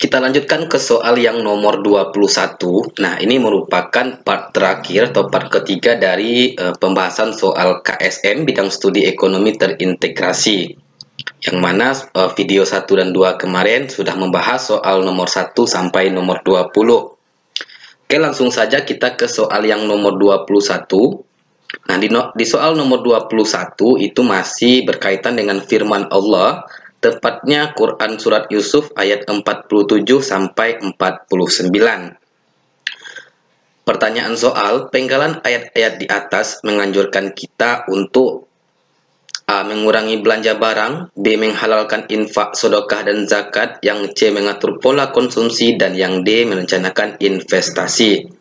Kita lanjutkan ke soal yang nomor 21. Nah, ini merupakan part terakhir atau part ketiga dari pembahasan soal KSM bidang studi ekonomi terintegrasi. Yang mana video 1 dan 2 kemarin sudah membahas soal nomor 1 sampai nomor 20. Oke, langsung saja kita ke soal yang nomor 21. Nah, di soal nomor 21 itu masih berkaitan dengan firman Allah, tepatnya Quran Surat Yusuf ayat 47 sampai 49. Pertanyaan soal, penggalan ayat-ayat di atas menganjurkan kita untuk A. Mengurangi belanja barang, B. Menghalalkan infak, sedekah, dan zakat, yang C. Mengatur pola konsumsi, dan yang D. Merencanakan investasi.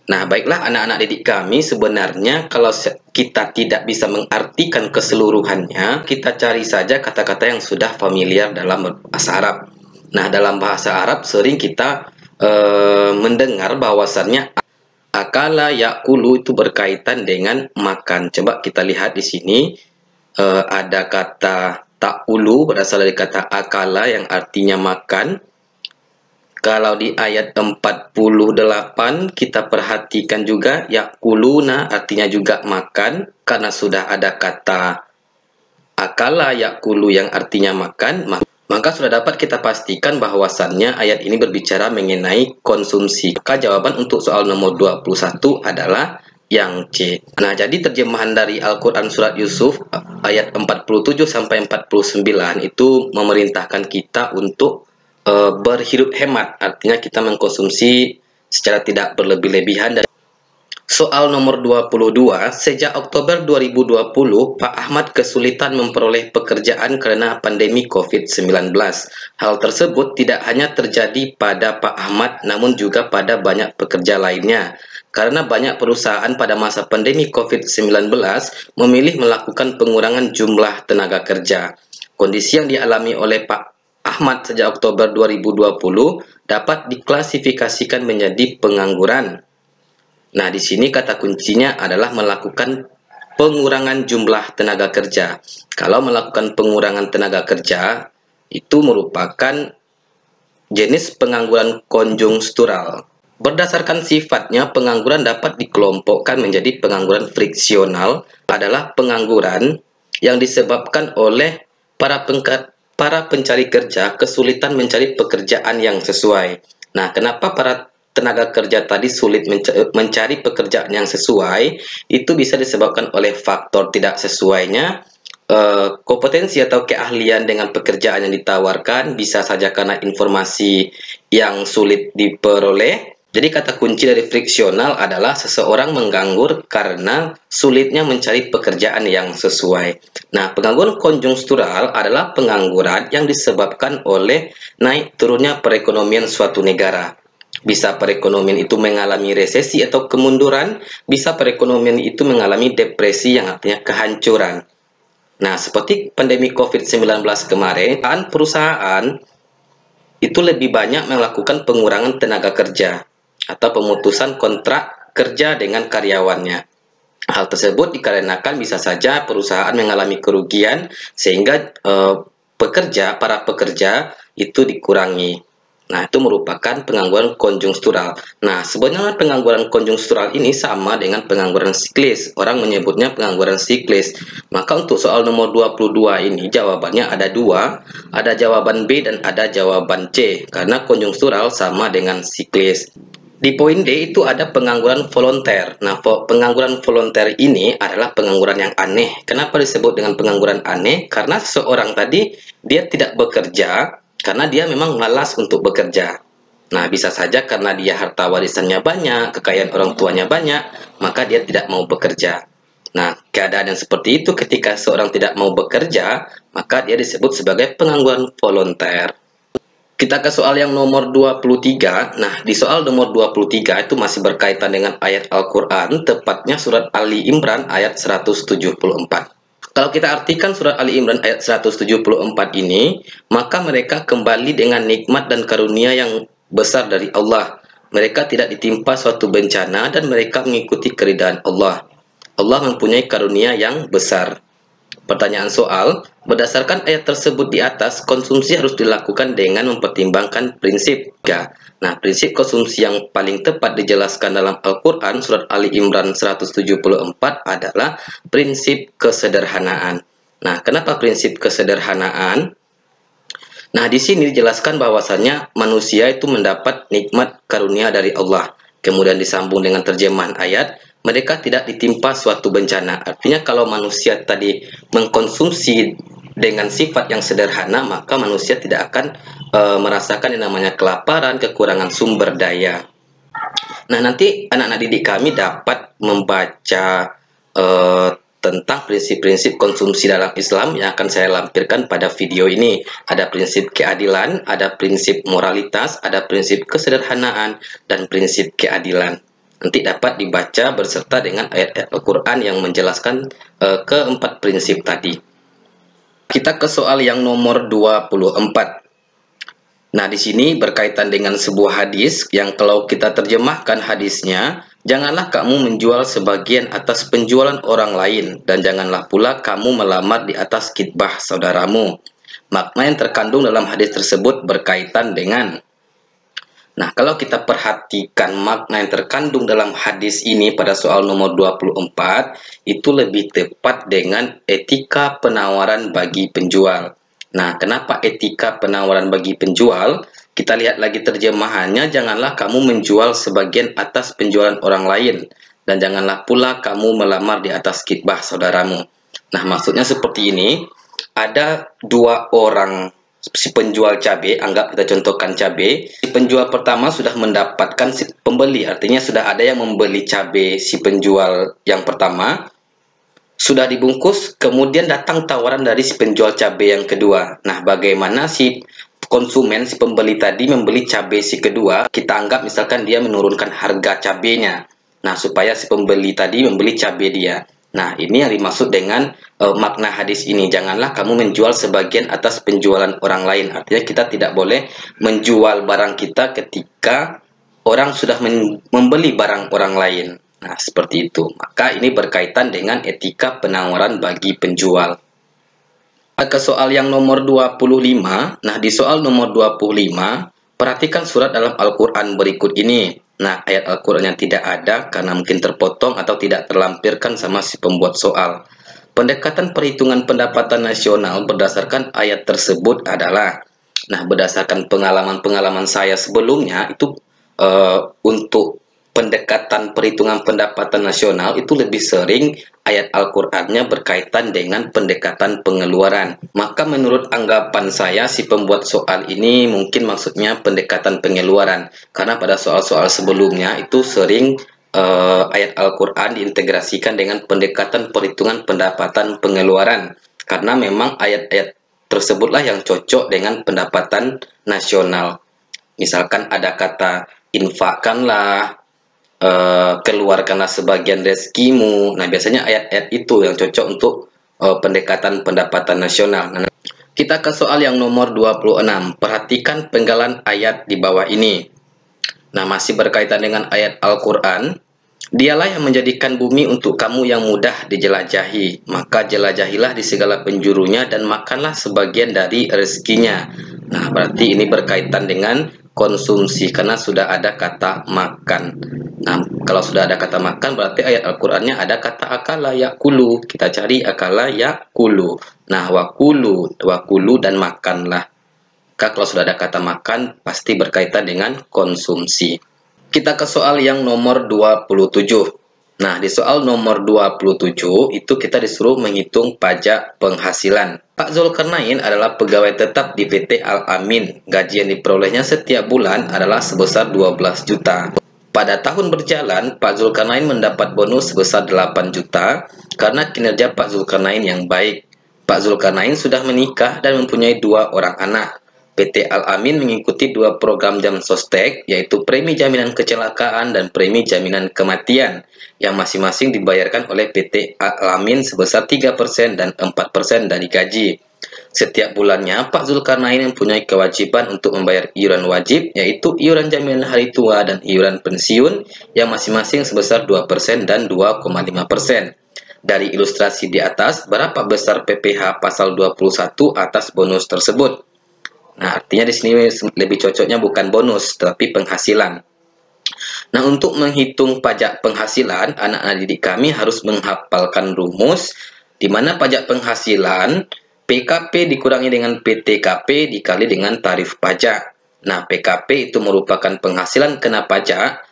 Nah, baiklah anak-anak didik kami, sebenarnya kalau kita tidak bisa mengartikan keseluruhannya, kita cari saja kata-kata yang sudah familiar dalam bahasa Arab. Nah, dalam bahasa Arab sering kita mendengar bahwasannya akala yakulu itu berkaitan dengan makan. Coba kita lihat di sini ada kata ta'ulu berasal dari kata akala yang artinya makan. Kalau di ayat 48 kita perhatikan juga yakuluna artinya juga makan, karena sudah ada kata akala yakulu yang artinya makan, maka sudah dapat kita pastikan bahwasannya ayat ini berbicara mengenai konsumsi. Maka jawaban untuk soal nomor 21 adalah yang C. Nah, jadi terjemahan dari Al-Quran Surat Yusuf ayat 47 sampai 49 itu memerintahkan kita untuk berhidup hemat, artinya kita mengkonsumsi secara tidak berlebih-lebihan. Soal nomor 22, sejak Oktober 2020, Pak Ahmad kesulitan memperoleh pekerjaan karena pandemi COVID-19. Hal tersebut tidak hanya terjadi pada Pak Ahmad, namun juga pada banyak pekerja lainnya. Karena banyak perusahaan pada masa pandemi COVID-19 memilih melakukan pengurangan jumlah tenaga kerja. Kondisi yang dialami oleh Pak Ahmad sejak Oktober 2020 dapat diklasifikasikan menjadi pengangguran. Nah, di sini kata kuncinya adalah melakukan pengurangan jumlah tenaga kerja. Kalau melakukan pengurangan tenaga kerja, itu merupakan jenis pengangguran konjungstural. Berdasarkan sifatnya, pengangguran dapat dikelompokkan menjadi pengangguran friksional, adalah pengangguran yang disebabkan oleh para pencari kerja kesulitan mencari pekerjaan yang sesuai. Nah, kenapa para tenaga kerja tadi sulit mencari pekerjaan yang sesuai? Itu bisa disebabkan oleh faktor tidak sesuainya kompetensi atau keahlian dengan pekerjaan yang ditawarkan, bisa saja karena informasi yang sulit diperoleh. Jadi kata kunci dari friksional adalah seseorang menganggur karena sulitnya mencari pekerjaan yang sesuai. Nah, pengangguran konjungstural adalah pengangguran yang disebabkan oleh naik turunnya perekonomian suatu negara. Bisa perekonomian itu mengalami resesi atau kemunduran, bisa perekonomian itu mengalami depresi yang artinya kehancuran. Nah, seperti pandemi COVID-19 kemarin, perusahaan itu lebih banyak melakukan pengurangan tenaga kerja atau pemutusan kontrak kerja dengan karyawannya. Hal tersebut dikarenakan bisa saja perusahaan mengalami kerugian sehingga para pekerja itu dikurangi. Nah, itu merupakan pengangguran konjungstural. Nah, sebenarnya pengangguran konjungstural ini sama dengan pengangguran siklis. Orang menyebutnya pengangguran siklis. Maka untuk soal nomor 22 ini jawabannya ada dua. Ada jawaban B dan ada jawaban C. Karena konjungstural sama dengan siklis. Di poin D itu ada pengangguran volunteer. Nah, pengangguran volunteer ini adalah pengangguran yang aneh. Kenapa disebut dengan pengangguran aneh? Karena seseorang tadi dia tidak bekerja karena dia memang malas untuk bekerja. Nah, bisa saja karena dia harta warisannya banyak, kekayaan orang tuanya banyak, maka dia tidak mau bekerja. Nah, keadaan yang seperti itu ketika seorang tidak mau bekerja, maka dia disebut sebagai pengangguran volunteer. Kita ke soal yang nomor 23. Nah, di soal nomor 23 itu masih berkaitan dengan ayat Al-Quran, tepatnya surat Ali Imran ayat 174. Kalau kita artikan surat Ali Imran ayat 174 ini, maka mereka kembali dengan nikmat dan karunia yang besar dari Allah. Mereka tidak ditimpa suatu bencana dan mereka mengikuti keridhaan Allah. Allah mempunyai karunia yang besar. Pertanyaan soal, berdasarkan ayat tersebut di atas, konsumsi harus dilakukan dengan mempertimbangkan prinsip 3. Nah, prinsip konsumsi yang paling tepat dijelaskan dalam Al-Quran, surat Ali Imran 174 adalah prinsip kesederhanaan. Nah, kenapa prinsip kesederhanaan? Nah, di sini dijelaskan bahwasannya manusia itu mendapat nikmat karunia dari Allah. Kemudian disambung dengan terjemahan ayat, mereka tidak ditimpa suatu bencana. Artinya kalau manusia tadi mengkonsumsi dengan sifat yang sederhana, maka manusia tidak akan merasakan yang namanya kelaparan, kekurangan sumber daya. Nah, nanti anak-anak didik kami dapat membaca tentang prinsip-prinsip konsumsi dalam Islam yang akan saya lampirkan pada video ini. Ada prinsip keadilan, ada prinsip moralitas, ada prinsip kesederhanaan, dan prinsip keadilan. Nanti dapat dibaca berserta dengan ayat-ayat Al-Quran yang menjelaskan keempat prinsip tadi. Kita ke soal yang nomor 24. Nah, di sini berkaitan dengan sebuah hadis yang kalau kita terjemahkan hadisnya, janganlah kamu menjual sebagian atas penjualan orang lain, dan janganlah pula kamu melamar di atas khitbah saudaramu. Makna yang terkandung dalam hadis tersebut berkaitan dengan, nah, kalau kita perhatikan makna yang terkandung dalam hadis ini pada soal nomor 24, itu lebih tepat dengan etika penawaran bagi penjual. Nah, kenapa etika penawaran bagi penjual? Kita lihat lagi terjemahannya, janganlah kamu menjual sebagian atas penjualan orang lain, dan janganlah pula kamu melamar di atas khitbah saudaramu. Nah, maksudnya seperti ini, ada dua orang si penjual cabai, anggap kita contohkan cabai. Si penjual pertama sudah mendapatkan si pembeli, artinya sudah ada yang membeli cabai si penjual yang pertama, sudah dibungkus, kemudian datang tawaran dari si penjual cabai yang kedua. Nah, bagaimana si konsumen, si pembeli tadi membeli cabai si kedua, kita anggap misalkan dia menurunkan harga cabainya. Nah, supaya si pembeli tadi membeli cabai dia. Nah, ini yang dimaksud dengan makna hadis ini. Janganlah kamu menjual sebagian atas penjualan orang lain. Artinya kita tidak boleh menjual barang kita ketika orang sudah membeli barang orang lain. Nah, seperti itu. Maka ini berkaitan dengan etika penawaran bagi penjual. Ke soal yang nomor 25. Nah, di soal nomor 25, perhatikan surat dalam Al-Quran berikut ini. Nah, ayat Al-Quran yang tidak ada karena mungkin terpotong atau tidak terlampirkan sama si pembuat soal. Pendekatan perhitungan pendapatan nasional berdasarkan ayat tersebut adalah, nah, berdasarkan pengalaman-pengalaman saya sebelumnya, itu untuk pendekatan perhitungan pendapatan nasional itu lebih sering ayat Al-Qur'annya berkaitan dengan pendekatan pengeluaran. Maka menurut anggapan saya si pembuat soal ini mungkin maksudnya pendekatan pengeluaran. Karena pada soal-soal sebelumnya itu sering ayat Al-Qur'an diintegrasikan dengan pendekatan perhitungan pendapatan pengeluaran. Karena memang ayat-ayat tersebutlah yang cocok dengan pendapatan nasional. Misalkan ada kata infakkanlah, keluarkanlah sebagian rezekimu. Nah, biasanya ayat-ayat itu yang cocok untuk pendekatan pendapatan nasional. Nah, kita ke soal yang nomor 26. Perhatikan penggalan ayat di bawah ini. Nah, masih berkaitan dengan ayat Al-Quran. Dialah yang menjadikan bumi untuk kamu yang mudah dijelajahi. Maka jelajahilah di segala penjurunya dan makanlah sebagian dari rezekinya. Nah, berarti ini berkaitan dengan konsumsi karena sudah ada kata makan. Nah, kalau sudah ada kata makan berarti ayat Al-Qur'annya ada kata akala yakulu. Kita cari akala yakulu. Nah, wakulu dan makanlah. Kalau sudah ada kata makan pasti berkaitan dengan konsumsi. Kita ke soal yang nomor 27. Nah, di soal nomor 27 itu kita disuruh menghitung pajak penghasilan. Pak Zulkarnain adalah pegawai tetap di PT Al-Amin. Gaji yang diperolehnya setiap bulan adalah sebesar 12 juta. Pada tahun berjalan, Pak Zulkarnain mendapat bonus sebesar 8 juta karena kinerja Pak Zulkarnain yang baik. Pak Zulkarnain sudah menikah dan mempunyai 2 orang anak. PT Al-Amin mengikuti 2 program jam sostek, yaitu premi jaminan kecelakaan dan premi jaminan kematian, yang masing-masing dibayarkan oleh PT Al-Amin sebesar 3% dan 4% dari gaji. Setiap bulannya, Pak Zulkarnain mempunyai kewajiban untuk membayar iuran wajib, yaitu iuran jaminan hari tua dan iuran pensiun, yang masing-masing sebesar 2% dan 2,5%. dari ilustrasi di atas, berapa besar PPh pasal 21 atas bonus tersebut. Nah, artinya di sini lebih cocoknya bukan bonus, tetapi penghasilan. Nah, untuk menghitung pajak penghasilan, anak-anak didik kami harus menghafalkan rumus, di mana pajak penghasilan PKP dikurangi dengan PTKP dikali dengan tarif pajak. Nah, PKP itu merupakan penghasilan kena pajak.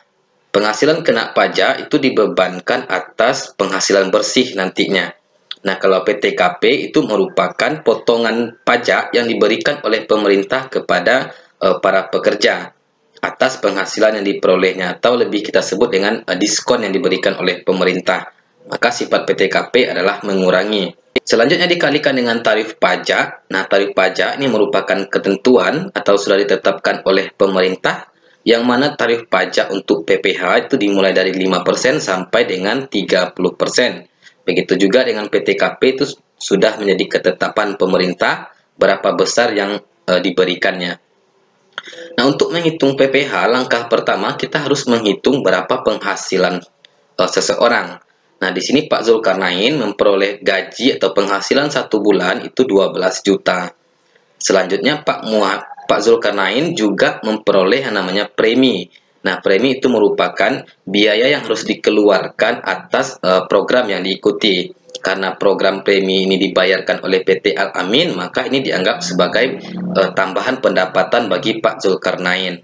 Penghasilan kena pajak itu dibebankan atas penghasilan bersih nantinya. Nah, kalau PTKP itu merupakan potongan pajak yang diberikan oleh pemerintah kepada para pekerja atas penghasilan yang diperolehnya, atau lebih kita sebut dengan diskon yang diberikan oleh pemerintah. Maka sifat PTKP adalah mengurangi. Selanjutnya dikalikan dengan tarif pajak. Nah, tarif pajak ini merupakan ketentuan atau sudah ditetapkan oleh pemerintah, yang mana tarif pajak untuk PPh itu dimulai dari 5% sampai dengan 30%. Begitu juga dengan PTKP, itu sudah menjadi ketetapan pemerintah berapa besar yang diberikannya. Nah, untuk menghitung PPh, langkah pertama kita harus menghitung berapa penghasilan seseorang. Nah, di sini Pak Zulkarnain memperoleh gaji atau penghasilan 1 bulan itu 12 juta. Selanjutnya Pak Zulkarnain juga memperoleh yang namanya premi. Nah, premi itu merupakan biaya yang harus dikeluarkan atas program yang diikuti. Karena program premi ini dibayarkan oleh PT Al-Amin, maka ini dianggap sebagai tambahan pendapatan bagi Pak Zulkarnain.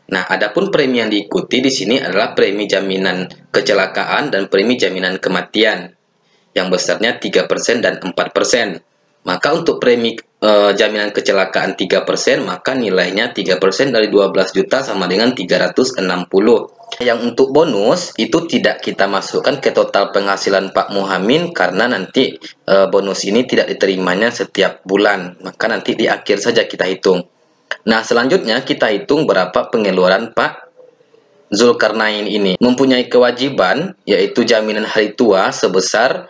Nah, adapun premi yang diikuti di sini adalah premi jaminan kecelakaan dan premi jaminan kematian yang besarnya 3% dan 4%. Maka untuk premi jaminan kecelakaan 3%, maka nilainya 3% dari 12 juta sama dengan 360. Yang untuk bonus itu tidak kita masukkan ke total penghasilan Pak Muhamin, karena nanti bonus ini tidak diterimanya setiap bulan. Maka nanti di akhir saja kita hitung. Nah, selanjutnya kita hitung berapa pengeluaran Pak Zulkarnain ini. Mempunyai kewajiban, yaitu jaminan hari tua sebesar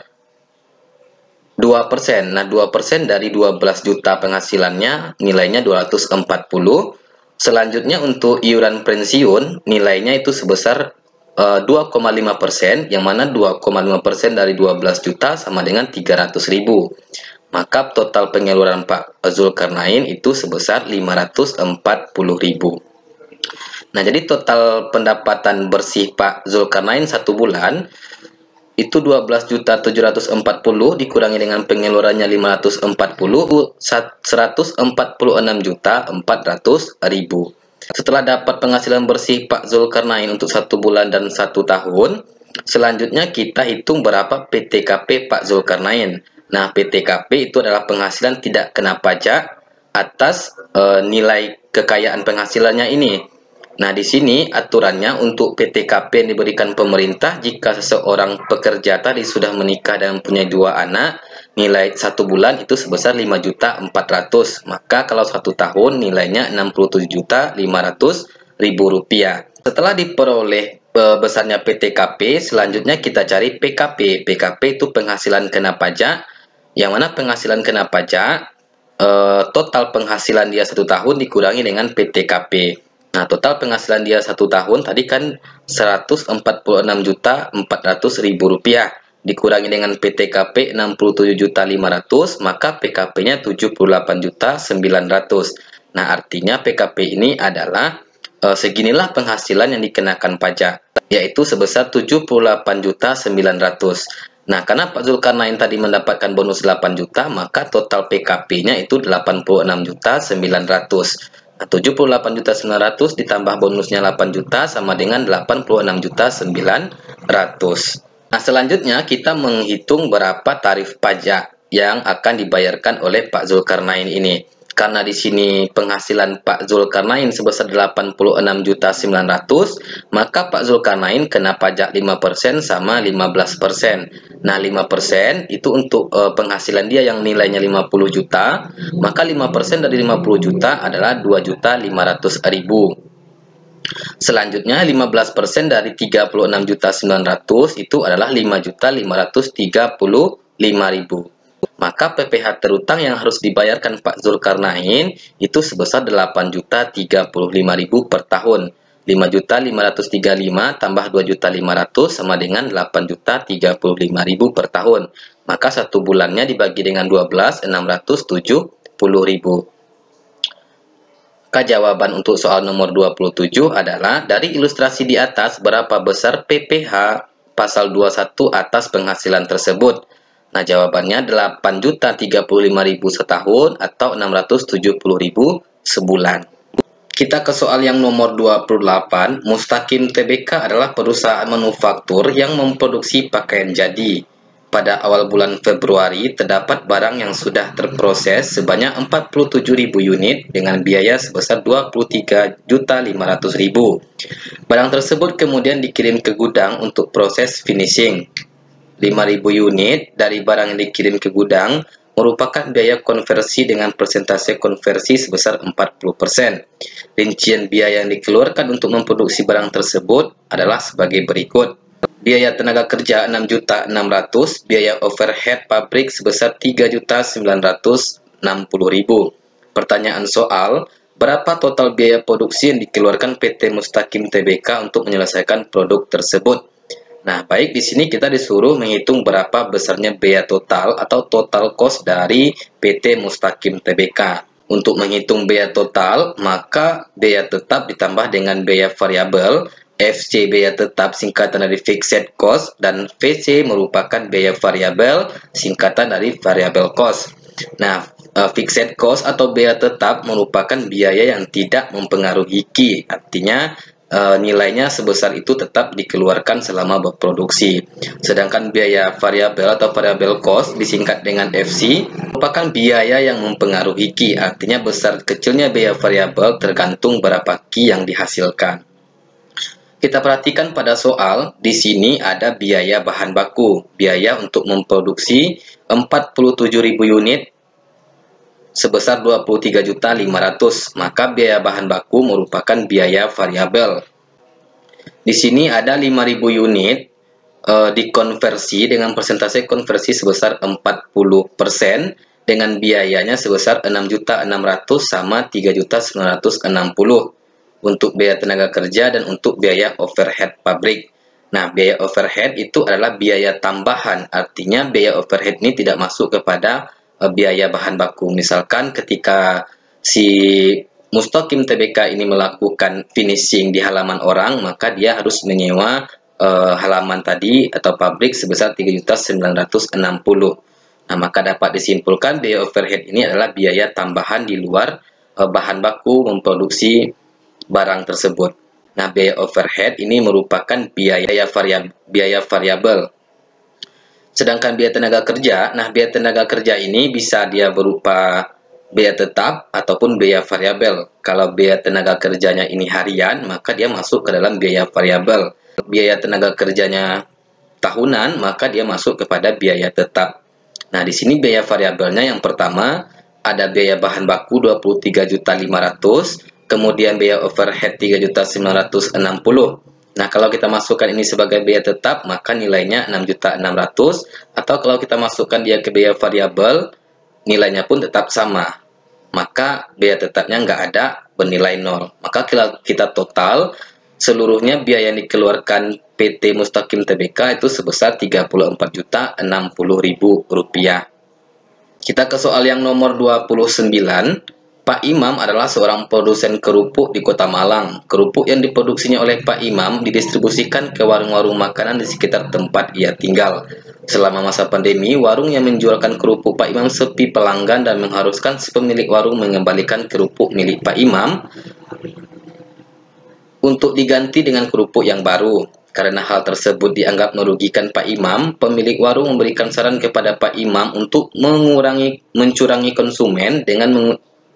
2%. Nah, 2% dari 12 juta penghasilannya nilainya 240. Selanjutnya untuk iuran pensiun nilainya itu sebesar 2,5%, yang mana 2,5% dari 12 juta sama dengan 300.000. Maka total pengeluaran Pak Zulkarnain itu sebesar 540.000. Nah, jadi total pendapatan bersih Pak Zulkarnain 1 bulan itu 12.740 dikurangi dengan pengeluarannya 540, 146.400.000. Setelah dapat penghasilan bersih Pak Zulkarnain untuk 1 bulan dan 1 tahun, selanjutnya kita hitung berapa PTKP Pak Zulkarnain. Nah, PTKP itu adalah penghasilan tidak kena pajak atas nilai kekayaan penghasilannya ini. Nah, di sini aturannya untuk PTKP yang diberikan pemerintah, jika seseorang pekerja tadi sudah menikah dan mempunyai 2 anak, nilai 1 bulan itu sebesar 5.400.000. Maka kalau 1 tahun nilainya 67.500.000 rupiah. Setelah diperoleh besarnya PTKP, selanjutnya kita cari PKP. PKP itu penghasilan kena pajak, yang mana penghasilan kena pajak total penghasilan dia 1 tahun dikurangi dengan PTKP. Nah, total penghasilan dia 1 tahun tadi kan 146.400.000 rupiah, dikurangi dengan PTKP 67.500.000, maka PKP-nya 78.900.000. Nah, artinya PKP ini adalah seginilah penghasilan yang dikenakan pajak, yaitu sebesar 78.900.000. Nah, karena Pak Zulkarnain tadi mendapatkan bonus 8 juta, maka total PKP-nya itu 86.900.000. Nah, 78.900.000 ditambah bonusnya 8 juta sama dengan 86.900.000. Nah, selanjutnya kita menghitung berapa tarif pajak yang akan dibayarkan oleh Pak Zulkarnain ini. Karena di sini penghasilan Pak Zulkarnain sebesar 86.900.000, maka Pak Zulkarnain kena pajak 5% sama 15%. Nah, 5% itu untuk penghasilan dia yang nilainya 50 juta, maka 5% dari 50 juta adalah 2.500.000. Selanjutnya 15% dari 36.900.000 itu adalah 5.535.000. Maka PPh terutang yang harus dibayarkan Pak Zulkarnain itu sebesar 8.035.000 per tahun. 5.535 tambah 2.500.000 sama dengan 8.035.000 per tahun. Maka satu bulannya dibagi dengan 12, 670.000. Maka jawaban untuk soal nomor 27 adalah dari ilustrasi di atas berapa besar PPh pasal 21 atas penghasilan tersebut. Nah, jawabannya 8.035.000 setahun atau 670.000 sebulan. Kita ke soal yang nomor 28. Mustaqim Tbk adalah perusahaan manufaktur yang memproduksi pakaian jadi. Pada awal bulan Februari, terdapat barang yang sudah terproses sebanyak 47.000 unit dengan biaya sebesar 23.500.000. Barang tersebut kemudian dikirim ke gudang untuk proses finishing. 5.000 unit dari barang yang dikirim ke gudang merupakan biaya konversi dengan persentase konversi sebesar 40%. Rincian biaya yang dikeluarkan untuk memproduksi barang tersebut adalah sebagai berikut. Biaya tenaga kerja 6.600.000, biaya overhead pabrik sebesar 3.960.000. Pertanyaan soal, berapa total biaya produksi yang dikeluarkan PT Mustaqim Tbk untuk menyelesaikan produk tersebut? Nah, baik di sini kita disuruh menghitung berapa besarnya biaya total atau total cost dari PT Mustaqim Tbk. Untuk menghitung biaya total, maka biaya tetap ditambah dengan biaya variabel. FC biaya tetap singkatan dari fixed cost dan VC merupakan biaya variabel singkatan dari variable cost. Nah, fixed cost atau biaya tetap merupakan biaya yang tidak mempengaruhi Q, artinya nilainya sebesar itu tetap dikeluarkan selama berproduksi. Sedangkan biaya variabel atau variable cost disingkat dengan FC merupakan biaya yang mempengaruhi Q, artinya besar kecilnya biaya variabel tergantung berapa Q yang dihasilkan. Kita perhatikan pada soal, di sini ada biaya bahan baku, biaya untuk memproduksi 47.000 unit sebesar 23.500.000, maka biaya bahan baku merupakan biaya variabel. Di sini ada 5.000 unit dikonversi dengan persentase konversi sebesar 40% dengan biayanya sebesar 6.600.000 sama 3.960.000 untuk biaya tenaga kerja dan untuk biaya overhead pabrik. Nah, biaya overhead itu adalah biaya tambahan, artinya biaya overhead ini tidak masuk kepada biaya bahan baku. Misalkan ketika si Mustaqim Tbk ini melakukan finishing di halaman orang, maka dia harus menyewa halaman tadi atau pabrik sebesar 3.960.000. Nah, maka dapat disimpulkan biaya overhead ini adalah biaya tambahan di luar bahan baku memproduksi barang tersebut. Nah, biaya overhead ini merupakan biaya variabel. Sedangkan biaya tenaga kerja, nah biaya tenaga kerja ini bisa dia berupa biaya tetap ataupun biaya variabel. Kalau biaya tenaga kerjanya ini harian, maka dia masuk ke dalam biaya variabel. Biaya tenaga kerjanya tahunan, maka dia masuk kepada biaya tetap. Nah, di sini biaya variabelnya yang pertama ada biaya bahan baku 23.500.000, kemudian biaya overhead 3.960.000. Nah, kalau kita masukkan ini sebagai biaya tetap, maka nilainya 6.600.000, atau kalau kita masukkan dia ke biaya variabel, nilainya pun tetap sama. Maka biaya tetapnya nggak ada, bernilai 0. Maka kita total, seluruhnya biaya yang dikeluarkan PT Mustaqim Tbk itu sebesar Rp34.060.000. Kita ke soal yang nomor 29. Pak Imam adalah seorang produsen kerupuk di Kota Malang. Kerupuk yang diproduksinya oleh Pak Imam didistribusikan ke warung-warung makanan di sekitar tempat ia tinggal. Selama masa pandemi, warung yang menjualkan kerupuk Pak Imam sepi pelanggan dan mengharuskan si pemilik warung mengembalikan kerupuk milik Pak Imam untuk diganti dengan kerupuk yang baru. Karena hal tersebut dianggap merugikan Pak Imam, pemilik warung memberikan saran kepada Pak Imam untuk mencurangi konsumen dengan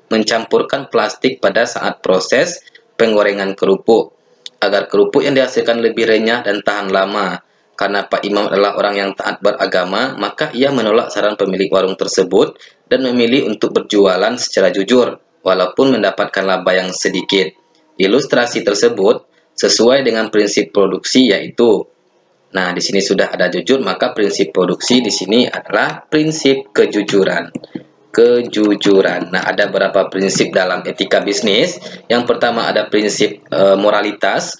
mencampurkan plastik pada saat proses penggorengan kerupuk agar kerupuk yang dihasilkan lebih renyah dan tahan lama. Karena Pak Imam adalah orang yang taat beragama, maka ia menolak saran pemilik warung tersebut dan memilih untuk berjualan secara jujur walaupun mendapatkan laba yang sedikit. Ilustrasi tersebut sesuai dengan prinsip produksi, yaitu, nah di sini sudah ada jujur, maka prinsip produksi di sini adalah prinsip kejujuran. kejujuran. Nah, ada beberapa prinsip dalam etika bisnis. Yang pertama ada prinsip moralitas,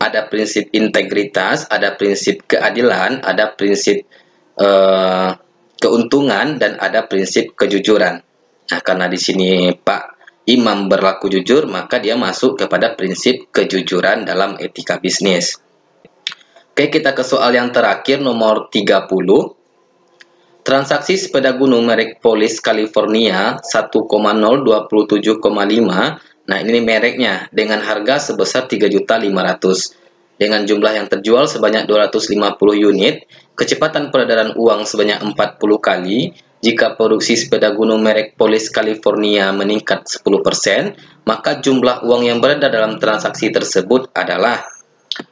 ada prinsip integritas, ada prinsip keadilan, ada prinsip keuntungan, dan ada prinsip kejujuran. Nah, karena di sini Pak Imam berlaku jujur, maka dia masuk kepada prinsip kejujuran dalam etika bisnis. Oke, kita ke soal yang terakhir, nomor 30. Transaksi sepeda gunung merek Police California 1,027,5. Nah, ini mereknya dengan harga sebesar 3.500.000 dengan jumlah yang terjual sebanyak 250 unit, kecepatan peredaran uang sebanyak 40 kali. Jika produksi sepeda gunung merek Police California meningkat 10%, maka jumlah uang yang beredar dalam transaksi tersebut adalah.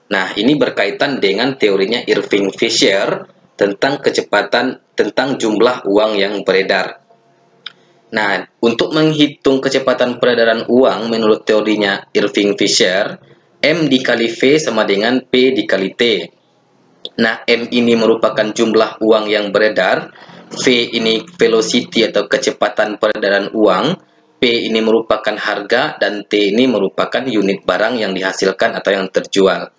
Nah, ini berkaitan dengan teorinya Irving Fisher tentang jumlah uang yang beredar. Nah, untuk menghitung kecepatan peredaran uang menurut teorinya Irving Fisher, M dikali V sama dengan P dikali T. Nah, M ini merupakan jumlah uang yang beredar, V ini velocity atau kecepatan peredaran uang, P ini merupakan harga, dan T ini merupakan unit barang yang dihasilkan atau yang terjual.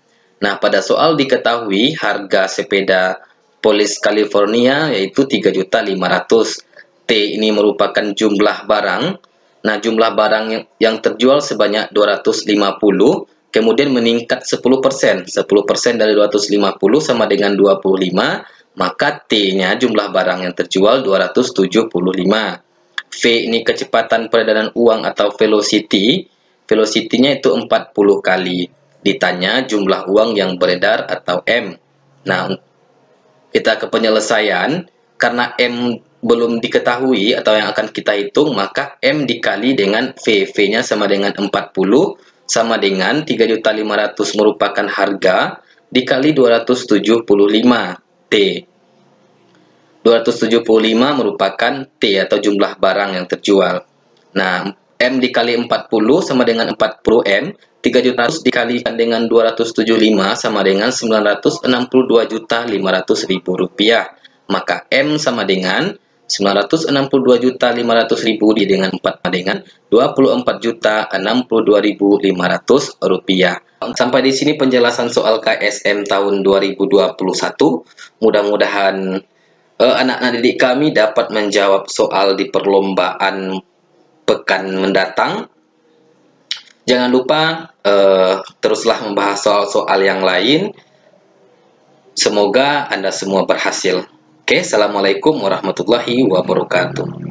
Nah, pada soal diketahui harga sepeda Police California yaitu 3.500.000. T ini merupakan jumlah barang. Nah, jumlah barang yang terjual sebanyak 250, kemudian meningkat 10%. 10% dari 250 sama dengan 25, maka T-nya jumlah barang yang terjual 275. V ini kecepatan peredaran uang atau velocity. Velocity-nya itu 40 kali. Ditanya jumlah uang yang beredar atau M. Nah, kita ke penyelesaian. Karena M belum diketahui atau yang akan kita hitung, maka M dikali dengan V. V-nya sama dengan 40, sama dengan 3.500.000 merupakan harga, dikali 275 T. 275 merupakan T atau jumlah barang yang terjual. Nah, M dikali 40 sama dengan 40M. 3.500.000 dikalikan dengan 275 sama dengan 962.500.000 rupiah. Maka M sama dengan 962.500.000 dengan 4 sama dengan 24.062.500 rupiah. Sampai di sini penjelasan soal KSM tahun 2021. Mudah-mudahan anak-anak didik kami dapat menjawab soal di perlombaan pekan mendatang. Jangan lupa teruslah membahas soal-soal yang lain. Semoga Anda semua berhasil. Oke, Assalamualaikum warahmatullahi wabarakatuh.